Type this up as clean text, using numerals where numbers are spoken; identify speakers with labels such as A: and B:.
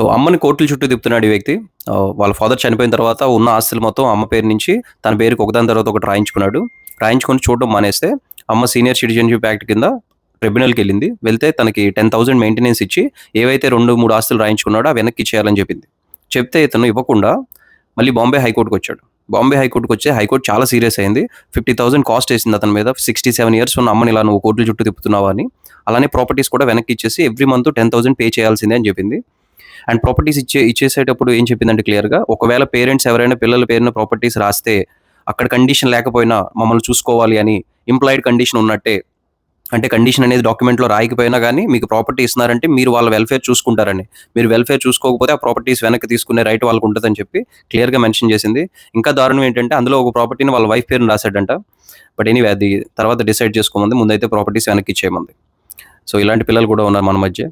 A: So, అమ్మని కోర్టుల చుట్టూ తిప్పుతున్నాడు ఈ వ్యక్తి. వాళ్ళ ఫాదర్ చనిపోయిన తర్వాత ఉన్న ఆస్తులు మొత్తం అమ్మ పేరు నుంచి తన పేరుకి ఒకదాని తర్వాత ఒకటి రాయించుకున్నాడు. రాయించుకొని చూడడం మానేస్తే అమ్మ సీనియర్ సిటిజన్‌షిప్ యాక్ట్ కింద ట్రిబ్యునల్‌కెళ్ళింది. వెళ్తే తనకి 10,000 మెయింటెనెన్స్ ఇచ్చి ఏవైతే 2, 3 ఆస్తులు రాయించుకున్నాడో అవి వెనక్కి ఇచ్చేయాలని చెప్పింది. చెప్తే ఇతను ఇవ్వకుండా మళ్ళీ బాంబే హైకోర్ట్‌కొచ్చాడు. బాంబే హైకోర్ట్‌కొస్తే హైకోర్ట్ చాలా సీరియస్ అయింది. 50,000 కాస్ట్ ఏసింది అతని మీద. 67 ఇయర్స్ ఉన్న అమ్మని ఇలా నువ్వు కోర్టుల చుట్టూ తిప్పుతున్నావా అని. అలానే ప్రాపర్టీస్ కూడా వెనక్కి ఇచ్చేసి ఎవ్రీ మంత్ 10,000 పే చేయాల్సిందే అని చెప్పింది. అండ్ ప్రాపర్టీస్ ఇచ్చేసేటప్పుడు ఏం చెప్పిందంటే క్లియర్‌గా ఒకవేళ పేరెంట్స్ ఎవరైనా పిల్లల పేరున ప్రాపర్టీస్ రాస్తే అక్కడ కండిషన్ లేకపోయినా మమ్మల్ని చూసుకోవాలి అని ఇంప్లాయిడ్ కండిషన్ ఉన్నట్టే. అంటే కండిషన్ అనేది డాక్యుమెంట్‌లో రాయకపోయినా గానీ మీకు ప్రాపర్టీ ఇస్తున్నారంటే మీరు వాళ్ళ వెల్‌ఫేర్ చూసుకుంటారని. మీరు వెల్‌ఫేర్ చూసుకోకపోతే ఆ ప్రాపర్టీస్ వెనక్కి తీసుకునే రైట్ వాళ్ళకుంటదని చెప్పి క్లియర్‌గా మెన్షన్ చేసింది. ఇంకా దారుణం ఏంటంటే అందులో ఒక ప్రాపర్టీని వాళ్ళ వైఫ్ పేరున రాసాడంట. బట్ ఎనీవే అది తర్వాత డిసైడ్ చేసుకోమంది. ముందైతే ప్రాపర్టీస్ వెనక్కి ఇచ్చేయమంది. సో, ఇలాంటి పిల్లలు కూడా ఉన్నారు మన మధ్య.